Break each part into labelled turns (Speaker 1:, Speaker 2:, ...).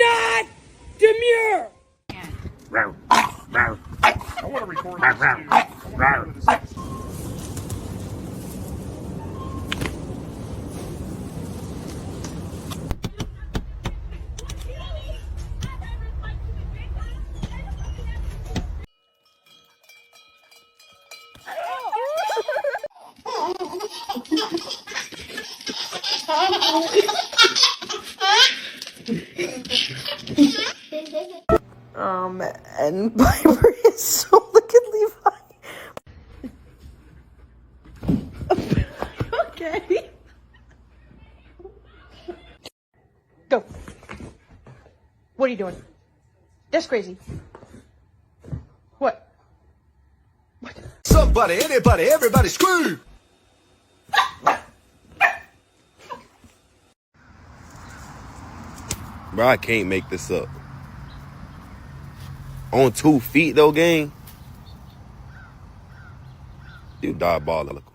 Speaker 1: not demure.
Speaker 2: I want to record this too.
Speaker 3: And Piper is so look at Levi. Okay. Go. What are you doing? That's crazy. What? What?
Speaker 4: Somebody, anybody, everybody scream!
Speaker 5: Bro, I can't make this up. On 2 feet, though, gang? You diabolical.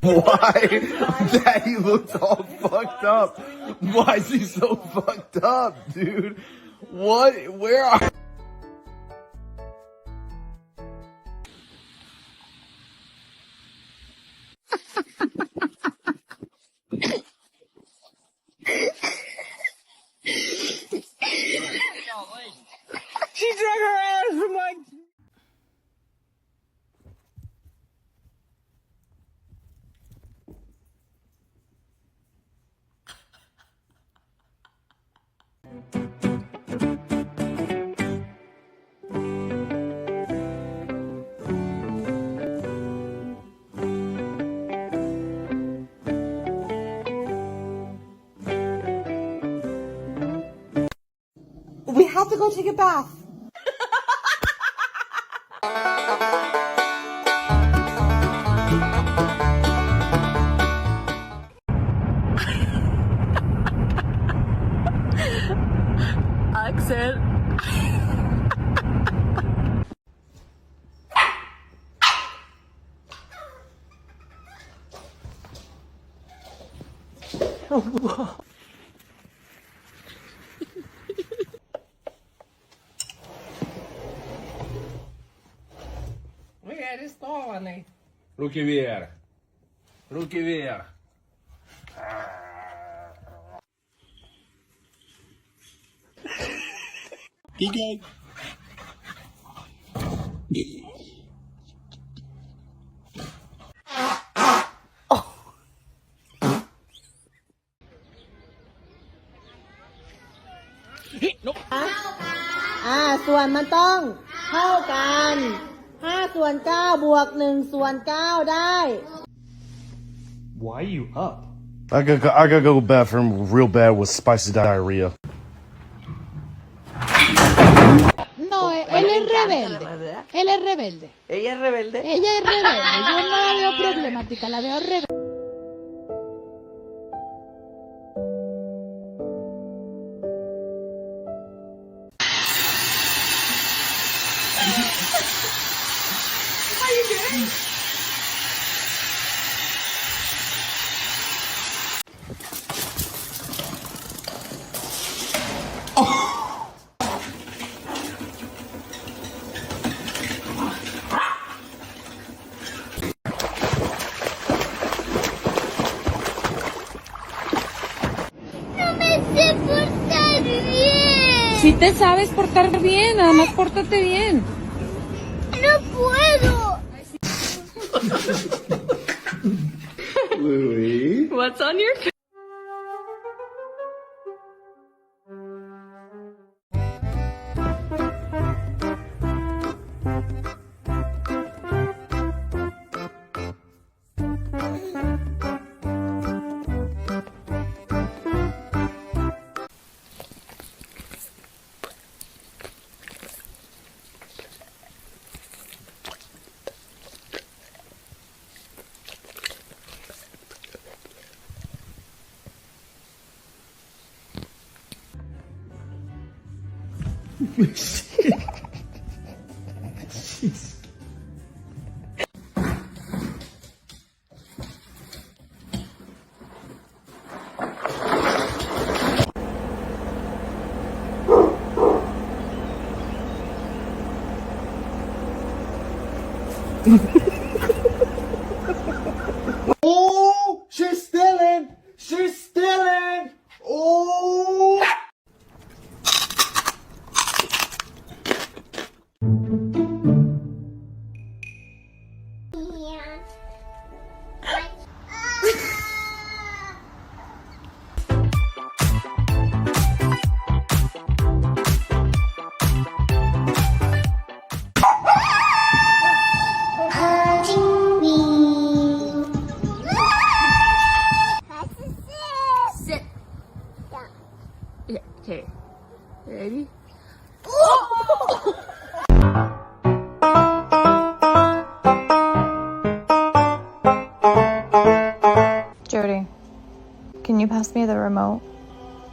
Speaker 4: Why? Daddy looks all fucked up. Why is he so fucked up, dude? What? Where are...
Speaker 1: She drug her ass from like.
Speaker 3: We have to go take a bath.
Speaker 6: Axel.
Speaker 1: We had this stall on there.
Speaker 2: Lo que vier. Lo que vier.
Speaker 4: DJ.
Speaker 3: ส่วนมันต้องเท่ากัน5/9 บวก1/9 ได้
Speaker 2: Why are you up?
Speaker 7: I gotta go to the bathroom real bad with spicy diarrhea.
Speaker 6: No, él es rebelde. Él es rebelde.
Speaker 3: ¿Ella es rebelde?
Speaker 6: Ella es rebelde. Yo no la veo problemática, la veo rebelde. Si te sabes portar bien, nada más pórtate bien.
Speaker 8: No puedo.
Speaker 6: What's on your
Speaker 4: Oh, she's stealing! She's stealing! Oh!
Speaker 8: Sit. Yeah, okay. Ready?
Speaker 9: Jody, can you pass me the remote?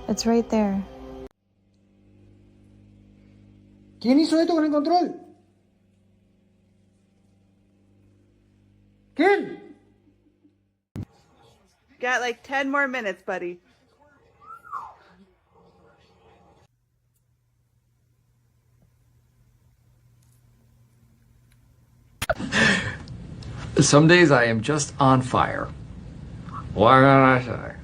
Speaker 9: It's right there.
Speaker 1: ¿Quién hizo esto con el control? ¿Quién?
Speaker 3: Got like 10 more minutes, buddy.
Speaker 10: Some days I am just on fire. What can I say?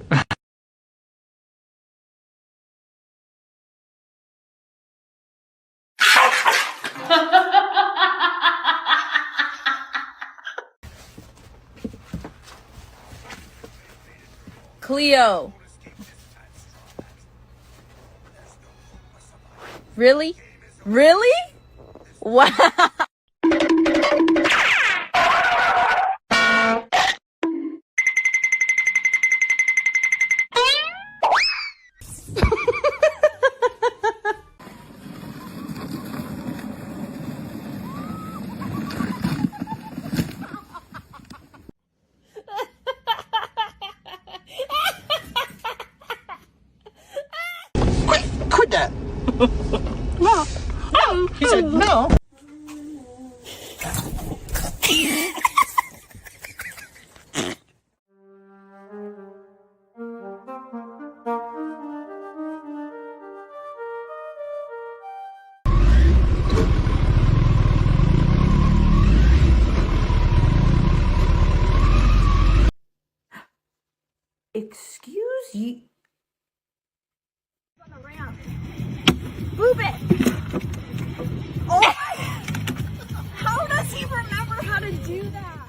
Speaker 6: Cleo. Really? Really? Wow.
Speaker 1: Quit that! No. No. He said no.
Speaker 3: Excuse you.
Speaker 6: Move it. Oh my. How does he remember how to do that?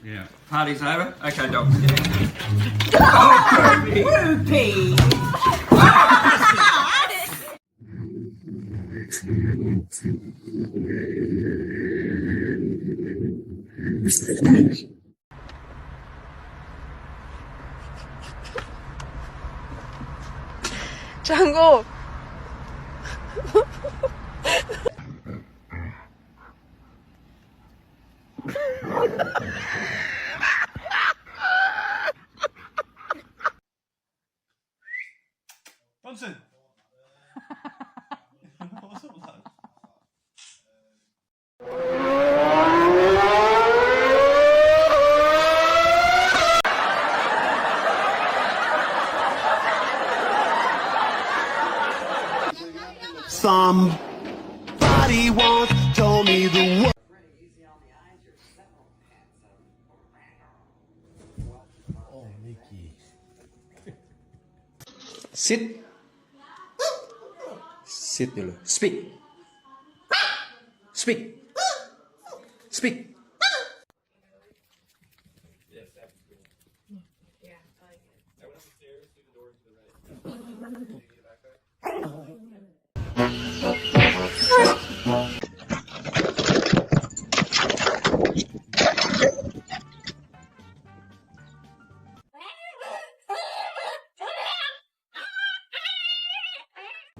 Speaker 10: Yeah. Party's over? Okay, Doc.
Speaker 3: Rupee!
Speaker 6: Django.
Speaker 2: Johnson!
Speaker 4: Somebody once told me the word. Oh, Mickey.
Speaker 10: Sit. Sit dulu. Speak. Speak. Speak.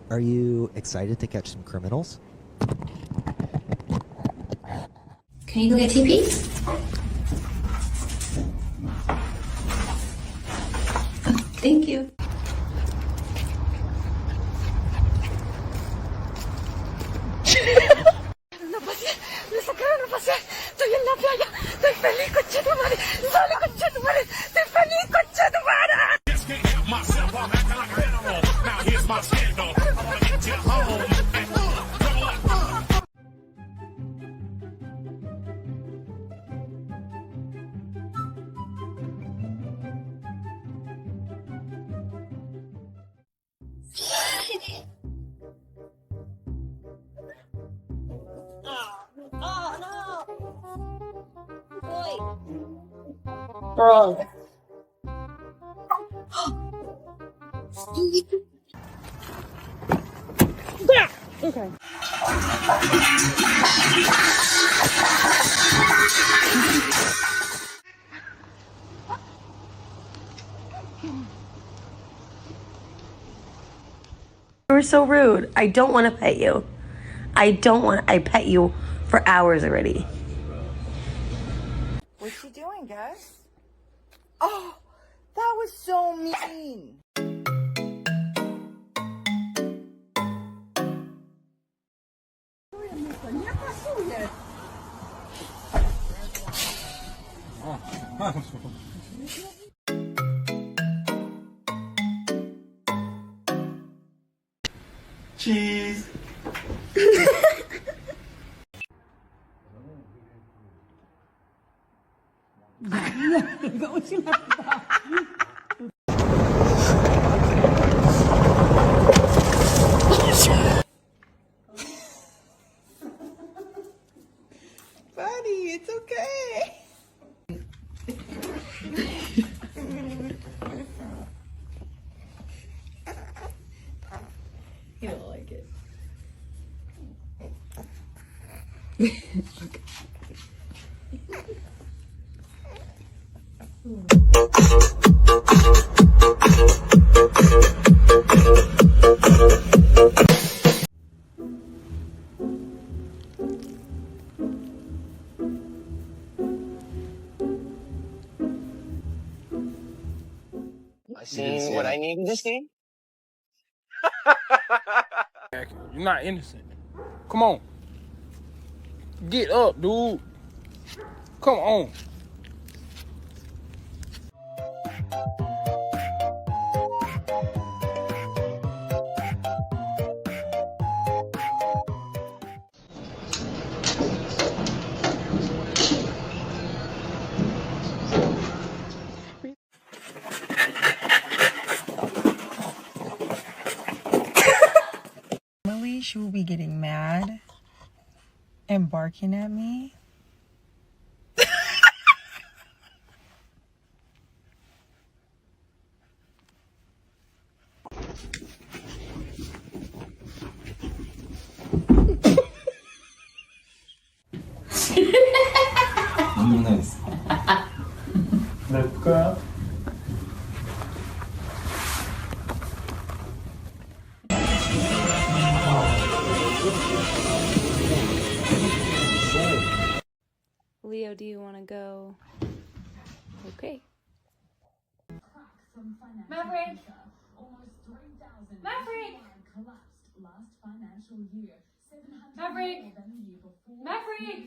Speaker 11: Are you excited to catch some criminals?
Speaker 8: Can you go get TP? Thank you.
Speaker 2: Just can't help myself. I'm acting like an animal. Now here's my scandal. I wanna get you home. And double up.
Speaker 3: Bro.
Speaker 6: Okay.
Speaker 3: You were so rude. I don't want to pet you. I pet you for hours already.
Speaker 6: What's she doing, Gus? Oh, that was so mean.
Speaker 4: Cheese.
Speaker 6: Buddy, it's okay. You don't like it.
Speaker 1: I seen what I needed to see.
Speaker 12: You're not innocent. Come on. Get up, dude. Come on.
Speaker 6: Normally, she will be getting mad and barking at me.
Speaker 10: Nice.
Speaker 12: Look up.
Speaker 8: Leo, do you want to go? Okay.
Speaker 9: Maverick! Maverick! Maverick! Maverick!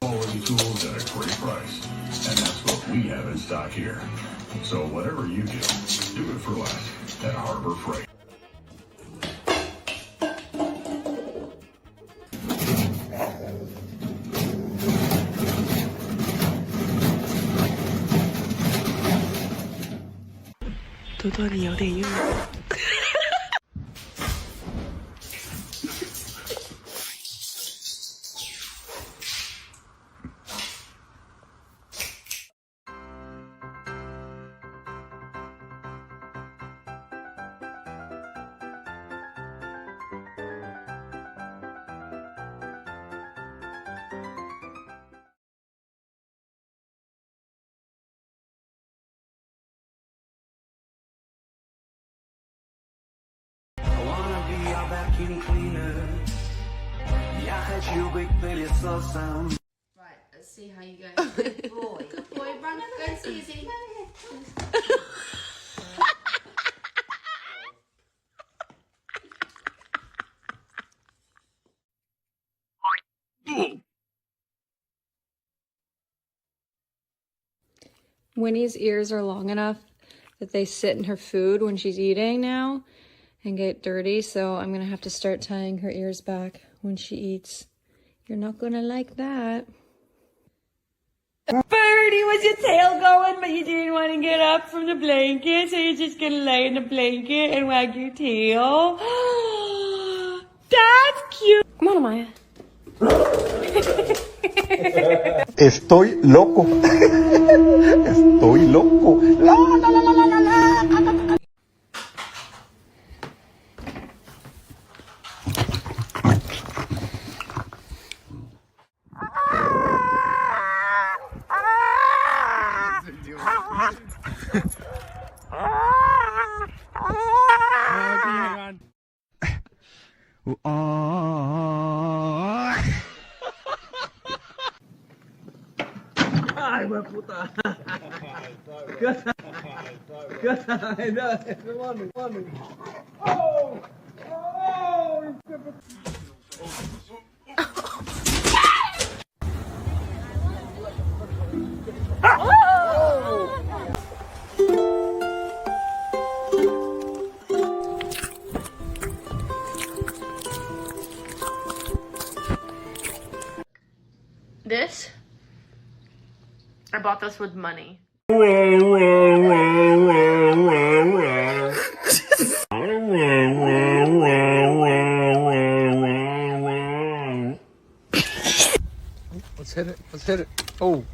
Speaker 2: Quality tools at a great price. And that's what we have in stock here. So whatever you do it for less at Harbor Freight.
Speaker 8: Right, let's see how you go. Good boy. Good boy, run. Go and see Izzy. Winnie's ears are long enough that they sit in her food when she's eating now and get dirty, so I'm gonna have to start tying her ears back when she eats. You're not gonna like that. Birdie, was your tail going, but you didn't want to get up from the blanket, so you're just gonna lay in the blanket and wag your tail? That's cute! Come on, Amaya.
Speaker 13: Estoy loco. Estoy loco. La, la, la, la, la, la.
Speaker 14: Ay, güey, puta.
Speaker 15: This? I bought this with money.
Speaker 12: Let's hit it. Let's hit it. Oh.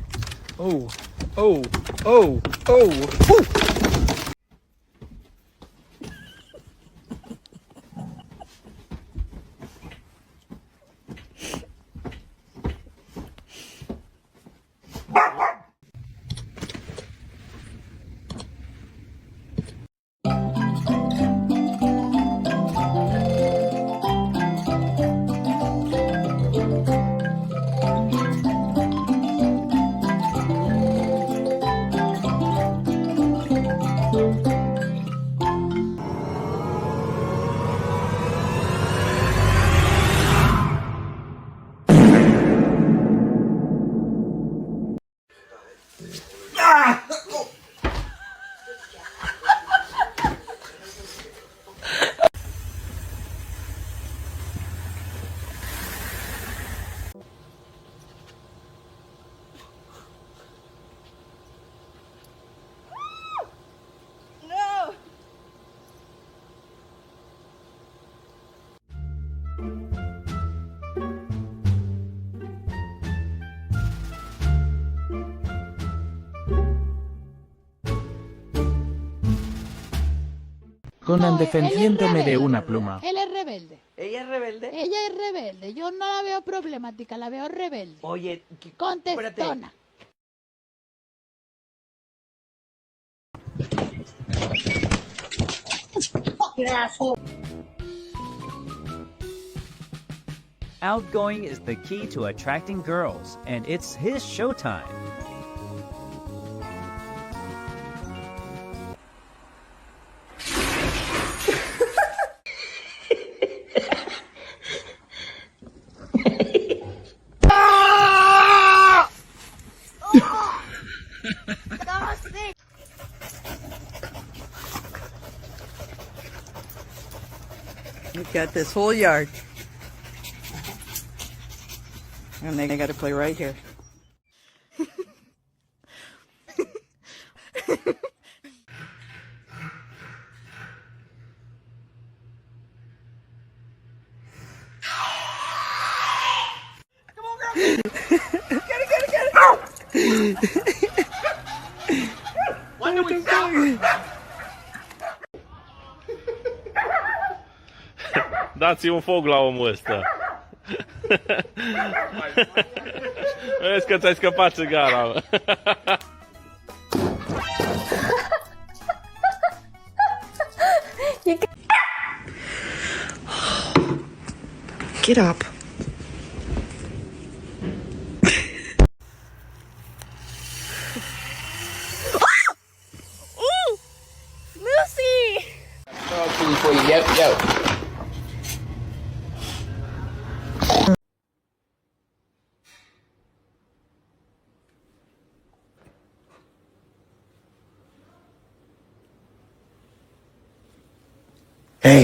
Speaker 12: Oh. Oh. Oh. Oh. Woo.
Speaker 6: No!
Speaker 16: Conan defendiéndome de una pluma.
Speaker 17: Él es rebelde.
Speaker 3: ¿Ella es rebelde?
Speaker 17: Ella es rebelde. Yo no la veo problemática, la veo rebelde.
Speaker 3: Oye,
Speaker 17: contestona.
Speaker 18: Outgoing is the key to attracting girls, and it's his showtime.
Speaker 3: You've got this whole yard. And they got to play right here.
Speaker 14: When do we stop?
Speaker 19: Dați-i un foc la omul ăsta. Vezi că ți-ai scăpat țigara.
Speaker 3: Get up.
Speaker 6: Lucy!
Speaker 14: For you. Yep, yep.
Speaker 4: Hey.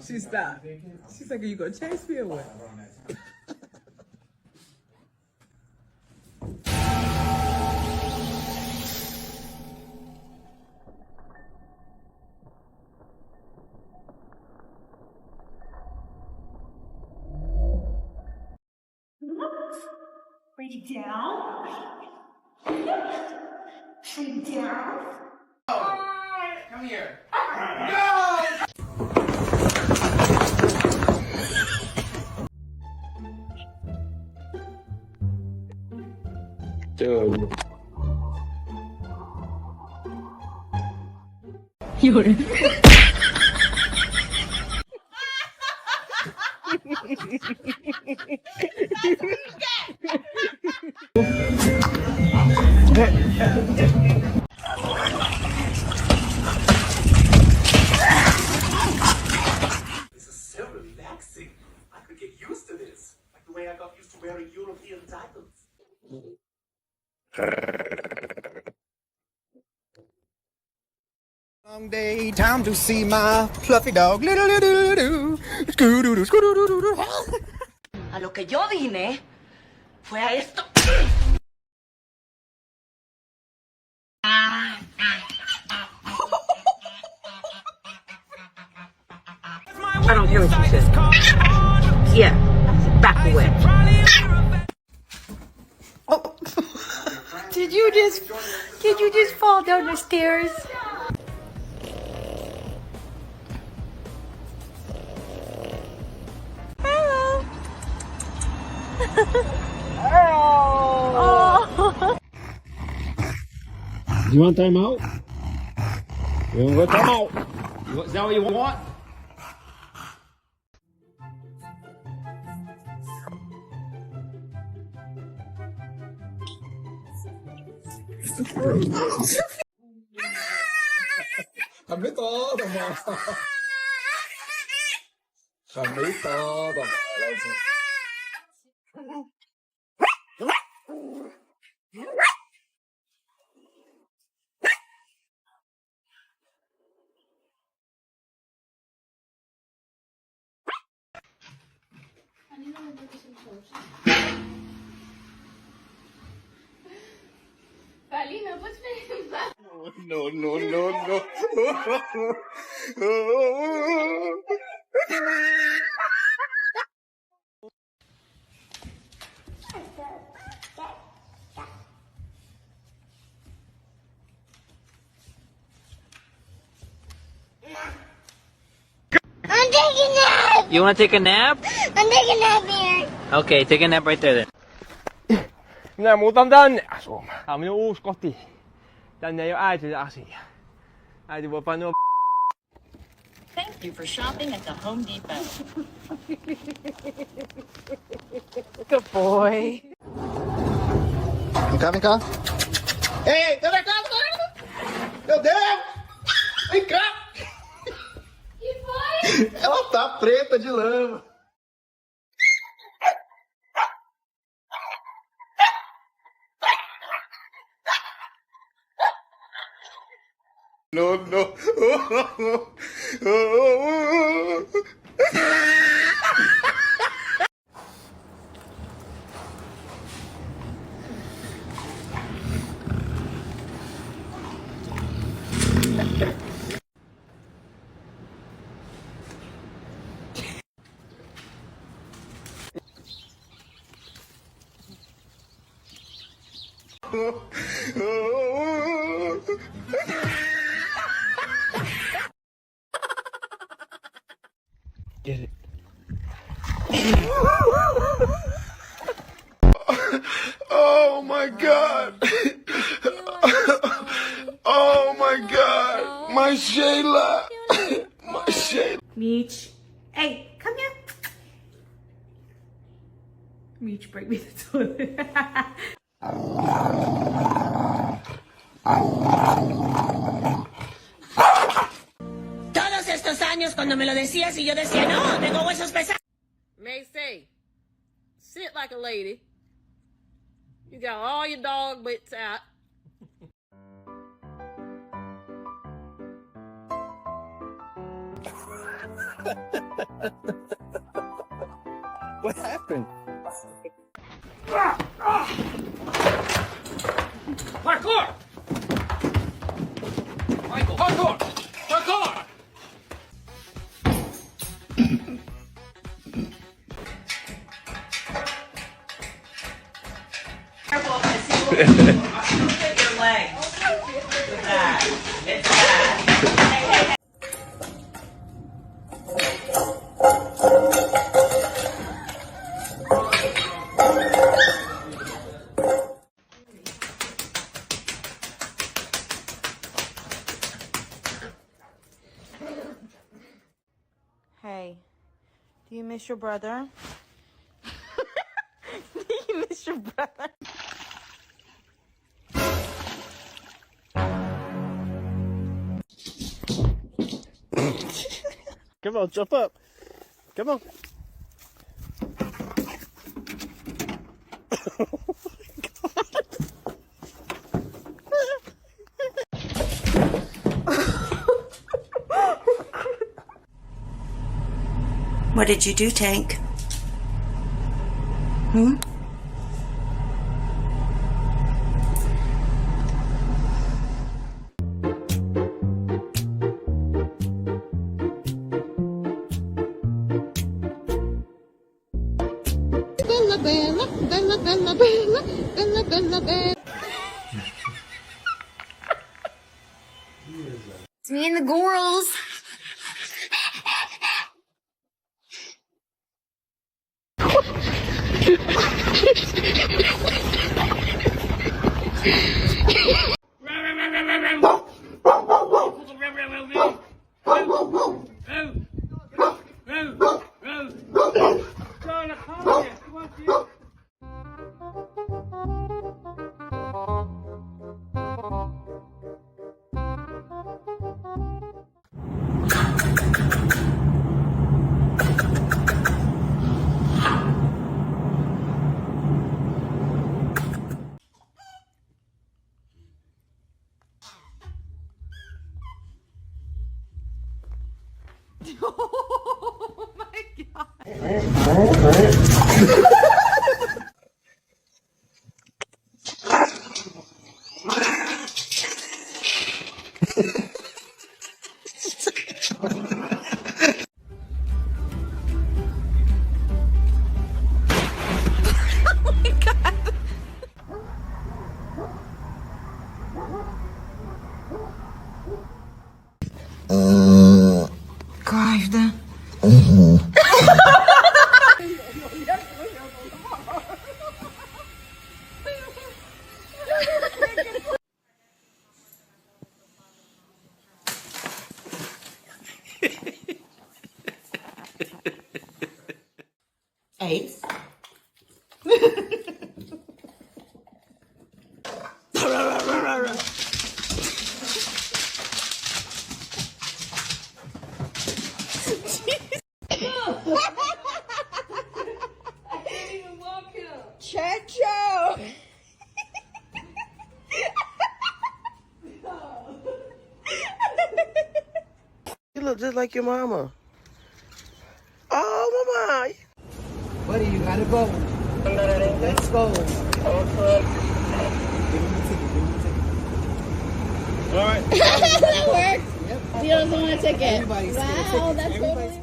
Speaker 20: She stopped. She's like, are you gonna chase me or what?
Speaker 6: Bring it down. Bring it down.
Speaker 14: Come here.
Speaker 12: Dude.
Speaker 6: 有人。
Speaker 14: This is so relaxing. I could get used to this. Like the way I got used to wearing European diamonds.
Speaker 13: Long day, time to see my fluffy dog.
Speaker 6: A lo que yo vine fue a esto. I don't care what you said. Yeah, back away.
Speaker 3: Oh. Did you just fall down the stairs? Hello.
Speaker 12: Oh. You want time out? You want to go time out? Is that what you want?
Speaker 20: Kami todo, ma. Kami todo.
Speaker 15: Palina, what's been back?
Speaker 4: No, no, no, no.
Speaker 6: I'm taking a nap.
Speaker 18: You want to take a nap?
Speaker 6: I'm taking a nap here.
Speaker 18: Okay, take a nap right there then.
Speaker 12: Minä muutan tänne asumaan. Tää on minun uusi koti. Tänne ei oo äitille asia. Äiti voi painua.
Speaker 21: Thank you for shopping at the Home Depot.
Speaker 3: Good boy.
Speaker 13: Vem cá, vem cá. Ei, vem cá, meu Deus! Vem cá!
Speaker 15: Que foi?
Speaker 13: Ela tá preta de lama.
Speaker 4: No, no.
Speaker 12: Get it.
Speaker 4: Oh my god. Oh my god. My Shayla. My Shayla.
Speaker 6: Meech. Hey.
Speaker 20: Reach, break me the toilet.
Speaker 5: Todos estos años cuando me lo decías y yo decía, no, tengo huesos pesados.
Speaker 22: Macy, sit like a lady. You got all your dog bits out.
Speaker 12: What happened?
Speaker 19: Parkour! Michael, parkour! Parkour!
Speaker 5: Careful, I see what you're doing. Look at your leg. Look at that. It's bad. Hey, hey, hey.
Speaker 3: Hey, do you miss your brother? Do you miss your brother?
Speaker 12: Come on, jump up. Come on.
Speaker 5: What did you do, Tank? Hmm?
Speaker 17: Bella, bella, bella, bella, bella, bella, bella, bella.
Speaker 15: It's me and the girls.
Speaker 20: Oh my god.
Speaker 5: Каждая. Eight.
Speaker 6: Checho!
Speaker 12: You look just like your mama. Oh, mama.
Speaker 20: Buddy, you gotta go. Let's go.
Speaker 12: All right.
Speaker 15: That works. Yep. He doesn't want to take it. Wow, that's totally works.